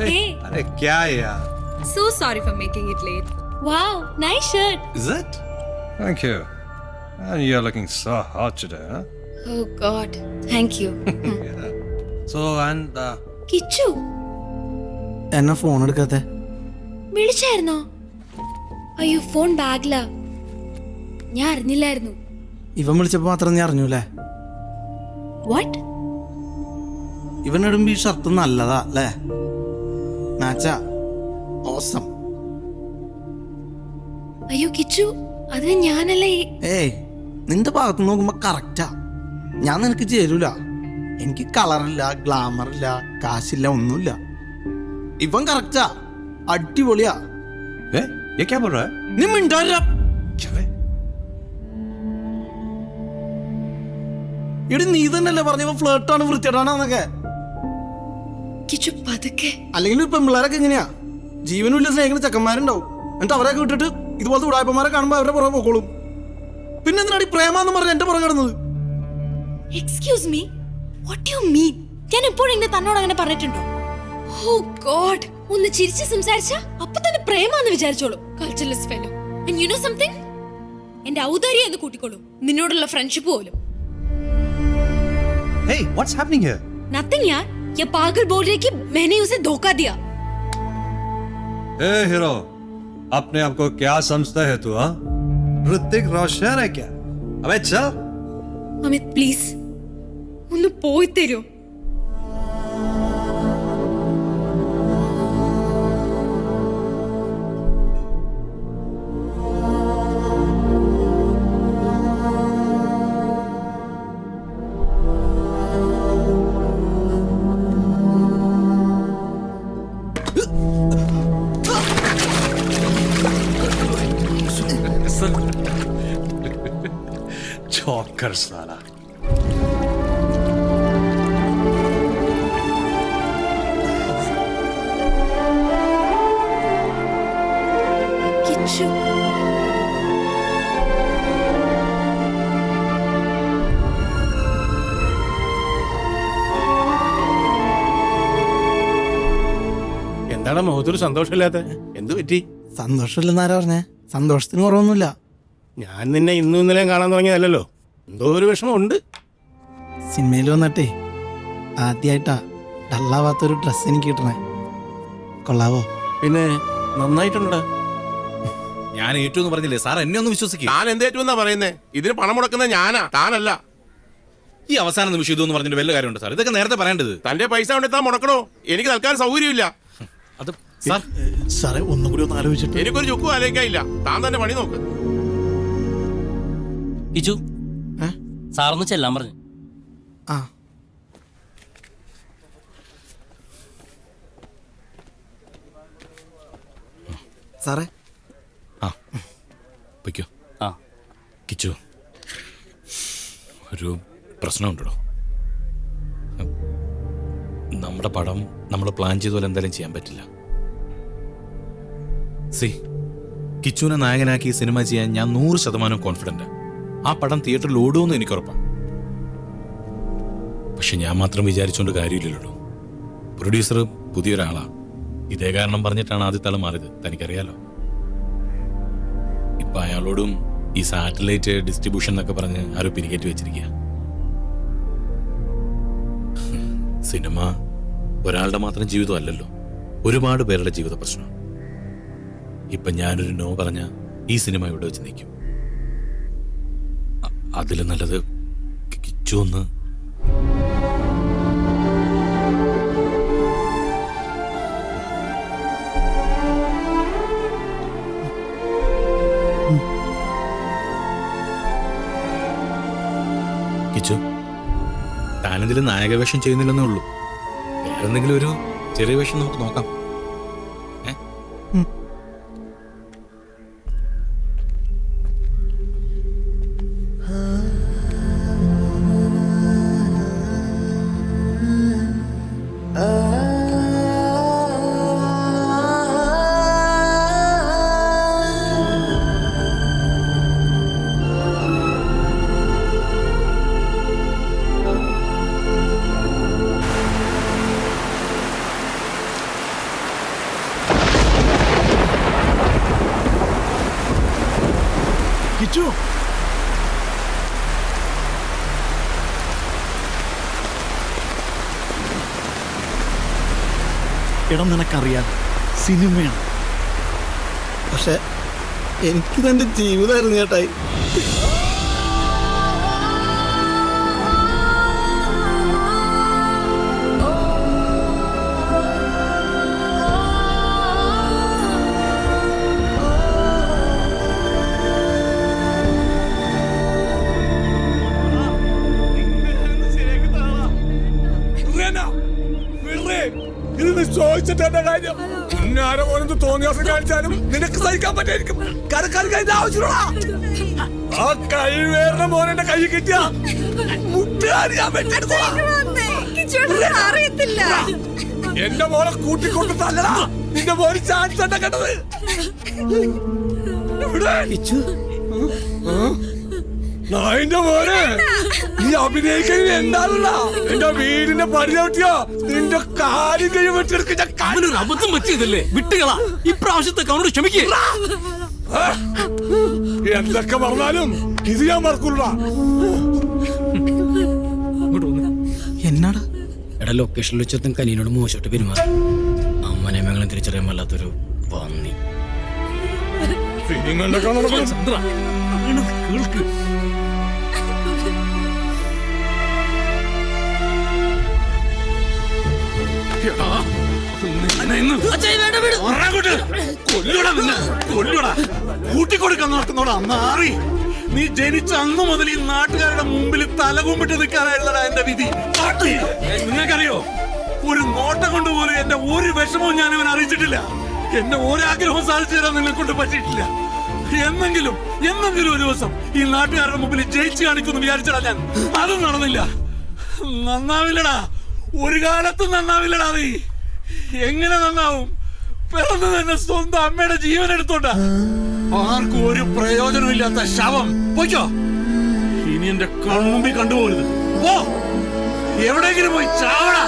Hey. अरे क्या है यार? So sorry for making it late. Wow, nice shirt. Is it? Thank you. And you're looking so hot today, huh? Oh God, thank you. Yeah. So and Kichu എന്നെ phone എടുക്കാത്തെ? വിളിച്ചായിരുന്നോ? അയ്യോ phone ബാഗിലാ, ഞാൻ അറിഞ്ഞില്ലായിരുന്നു. ഇവൻ വിളിച്ചപ്പോ മാത്രം നീ അറിഞ്ഞൂലേ? What? ഇവനിടുമ്പോ ഈ ഷർട്ട് നല്ലതാ അല്ലേ? മാച്ചാ, ഓസം. അയ്യോ കിച്ചു, അതിന് ഞാനല്ലേ. ഏയ്, നിന്റെ ഭാഗത്ത് നോക്കുമ്പോ കറക്റ്റാ. ഞാൻ നിനക്ക് ചേരൂല. എനിക്ക് കളറില്ല, ഗ്ലാമർ ഇല്ല, കാശില്ല, ഒന്നുമില്ല. ഇവൻ കറക്റ്റാ, അടിപൊളിയാ. ये क्या बोल रहा है? നീ മിണ്ടാതിരാ. എടി നീ തന്നെയല്ലേ പറഞ്ഞ ഫ്ലേർട്ടാണ്, വൃത്തിയായിട്ടാണെന്നൊക്കെ. കിച്ചു പതുക്കെ. അല്ലെങ്കിൽ ഇപ്പൊ പിള്ളേരൊക്കെ എങ്ങനെയാ, ജീവനുമില്ല സ്നേഹിക്കുന്ന ചെക്കന്മാരുണ്ടാവും. എന്നിട്ട് അവരെയൊക്കെ വിട്ടിട്ട് ഇതുപോലത്തെ ഉടായ്പന്മാരെ കാണുമ്പോൾ അവരുടെ പുറകെ പോക്കോളും. പിന്നെ എന്തിനാടി പ്രേമാന്ന് പറഞ്ഞ എന്റെ പുറകെ കിടന്നത്? Excuse me, what you mean? ഞാൻ എപ്പോഴെങ്കിലും തന്നോട് അങ്ങനെ പറഞ്ഞിട്ടുണ്ടോ? ഓ ഗോഡ്, ഒന്ന് ചിരിച്ച് സംസാരിച്ച അപ്പൊ തന്നെ പ്രേമാന്ന് വിചാരിച്ചോളൂ. Cultureless fellow. And you know something, എന്റെ ഔദാര്യം എന്ന് കൂട്ടിക്കോളൂ, നിന്നോടുള്ള ഫ്രണ്ട്ഷിപ്പ് പോലും. Hey, what's happening here? Nothing यार, ये पागल बोल रही है कि मैंने उसे धोखा दिया. ए हीरो, अपने आप को क्या समझता है तू? हाँ, ऋतिक रोशन है क्या? अबे चल. अमित प्लीज ഒന്ന് പോയി തരൂ. चौकर साला. കിച്ചു എന്താണ് മുഖത്തൊരു സന്തോഷമില്ലാത്ത? എന്തു പറ്റി? സന്തോഷമില്ലെന്നാരാ പറഞ്ഞേ? സന്തോഷത്തിന് കുറവൊന്നുമില്ല. ഞാൻ നിന്നെ ഇന്നും ഇന്നലെയും കാണാൻ തുടങ്ങിയതല്ലോ, എന്തോ ഒരു വിഷമമുണ്ട്. സിനിമയിൽ വന്നിട്ടേ ആദ്യമായിട്ടാ ഡള്ളാവാത്തൊരു ഡ്രസ്സ് എനിക്ക് കിട്ടണേ. കൊള്ളാവോ? പിന്നെ നന്നായിട്ടുണ്ടാ. ഞാൻ ഏറ്റവും പറഞ്ഞില്ലേ സാർ, എന്നെ ഒന്ന് വിശ്വസിക്കുക. താൻ എന്തേറ്റുമെന്നാ പറയുന്നേ? ഇതിന് പണം മുടക്കുന്നത് ഞാനാ, താനല്ല. ഈ അവസാന നിമിഷം ഇതൊന്നും പറഞ്ഞിട്ട് വല്ല കാര്യമുണ്ട് സാർ? ഇതൊക്കെ നേരത്തെ പറയേണ്ടത്. തന്റെ പൈസ കൊണ്ട് താൻ മുടക്കണോ? എനിക്ക് തൽക്കാലം സൗകര്യമില്ല. അത് സാർ, സാറേ ഒന്നും കൂടി ഒന്ന് ആലോചിച്ചിട്ട്. എനിക്കൊരു ചുക്കും ആലോചിക്കാനില്ല, താൻ തന്നെ പണി നോക്ക്. കിച്ചു സാറൊന്ന് ചെല്ലാൻ പറഞ്ഞു. ആ സാറേ. ആ പൊയ്ക്കോ. ആ കിച്ചു, ഒരു പ്രശ്നമുണ്ടോ? നമ്മുടെ പടം നമ്മൾ പ്ലാൻ ചെയ്ത പോലെ എന്തായാലും ചെയ്യാൻ പറ്റില്ല. കിച്ചുവിനെ നായകനാക്കി ഈ സിനിമ ചെയ്യാൻ ഞാൻ 100% കോൺഫിഡൻ്റ്. ആ പടം തിയേറ്ററിൽ ഓടുമെന്ന് എനിക്ക് ഉറപ്പാണ്. പക്ഷെ ഞാൻ മാത്രം വിചാരിച്ചുകൊണ്ട് കാര്യമില്ലല്ലോ. പ്രൊഡ്യൂസർ പുതിയൊരാളാണ്. ഇതേ കാരണം പറഞ്ഞിട്ടാണ് ആദ്യത്തെ ആൾ മാറിയത്, തനിക്കറിയാലോ. ഇപ്പൊ അയാളോടും ഈ സാറ്റലൈറ്റ് ഡിസ്ട്രിബ്യൂഷൻ എന്നൊക്കെ പറഞ്ഞ് ആരോ പിരികേറ്റി വെച്ചിരിക്കുക. സിനിമ ഒരാളുടെ മാത്രം ജീവിതം അല്ലല്ലോ, ഒരുപാട് പേരുടെ ജീവിത പ്രശ്നമാണ്. ഇപ്പൊ ഞാനൊരു നോ പറഞ്ഞ ഈ സിനിമ ഇവിടെ വെച്ച് നിൽക്കും. അതിലും നല്ലത് കിച്ചു ഒന്ന് കിച്ചു, താനെന്തെങ്കിലും നായകവേഷം ചെയ്യുന്നില്ലെന്നേ ഉള്ളൂ. വേറെ എന്തെങ്കിലും ഒരു ചെറിയ വേഷം നമുക്ക് നോക്കാം. കിച്ചു എടാ നിനക്കറിയാം സിനിമയാണ്. പക്ഷെ എനിക്കിതെന്റെ ജീവിതമായിരുന്നു ചേട്ടായി. ചോദിച്ചിട്ട് എന്റെ കാര്യം ഞാനും ഓരോന്ന് തോന്നിയാസം കാണിച്ചാലും നിനക്ക് സഹിക്കാൻ പറ്റായിരിക്കും. ആവശ്യമുള്ള ആ കഴിവേറിന മോനെ കൈ കിട്ടിയ മുട്ടുകാരി ഞാൻ വെട്ടിയെടുത്തോളാം. എന്റെ മോനെ കൂട്ടിക്കൊണ്ട് തല്ലടാ. നിന്റെ മോന് ചാൻസ് എന്താ കണ്ടത്? നായിന്റെ മോനെ നീ അഭിനയിക്കാൻ എന്താണല്ല എന്റെ വീടിന്റെ പടി ചവിട്ടിയോ നിന്റെ കാര്യം കഴിയും വെട്ടിയെടുക്കുന്ന അബദ്ധം പറ്റിയതല്ലേ, വിട്ടുകളാ. ഇപ്രാവശ്യത്തെ കവനോട് ക്ഷമിക്കേ. എന്തൊക്കെ പറഞ്ഞാലും ഇത് ഞാൻ മറക്കൂല. എന്നാടാ എടാ, ലൊക്കേഷനിൽ വെച്ചെത്തും കനീനോട് മോശമായിട്ട് പെരുമാറി. അമ്മനെ മകളെ തിരിച്ചറിയാൻ വല്ലാത്തൊരു പന്നി. കേൾക്ക്. കൂട്ടിക്കൊടുക്കാൻ നടക്കുന്നോടാ മാറി. നീ ജനിച്ച അന്ന് മുതൽ ഈ നാട്ടുകാരുടെ മുമ്പിൽ തലകുമ്പിട്ട് നിൽക്കാനായിരുന്നടാ എന്റെ വിധി. നിങ്ങൾക്കറിയോ, ഒരു നോട്ടം കൊണ്ടുപോലും എന്റെ ഒരു വിഷമവും ഞാൻ അവൻ അറിയിച്ചിട്ടില്ല. എന്റെ ഒരാഗ്രഹവും സാധിച്ചു തരാൻ നിന്നെ കൊണ്ട് പറ്റിയിട്ടില്ല. എന്നെങ്കിലും ഒരു ദിവസം ഈ നാട്ടുകാരുടെ മുമ്പിൽ ജയിച്ചു കാണിക്കുമെന്ന് വിചാരിച്ചടാ ഞാൻ. അതും നടന്നില്ല. നന്നാവില്ലടാ, ഒരു കാലത്തും നന്നാവില്ലടാ. നീ എങ്ങനെ നന്നാവും? പിറന്നു തന്നെ സ്വന്തം അമ്മയുടെ ജീവൻ എടുത്തോണ്ടാ. ആർക്കും ഒരു പ്രയോജനമില്ലാത്ത ശവം. പോയിക്കോ, ഇനി എന്റെ കൺമുമ്പിൽ കണ്ടുപോകരുത്. പോ, എവിടെയെങ്കിലും പോയി ചാവടാ.